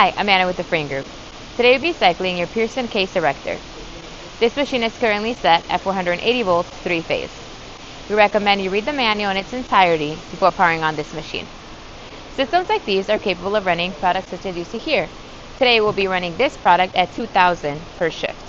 Hi, I'm Anna with the Frame Group. Today we'll be cycling your Pearson case erector. This machine is currently set at 480 volts, 3-phase. We recommend you read the manual in its entirety before powering on this machine. Systems like these are capable of running products such as you see here. Today we'll be running this product at 2000 per shift.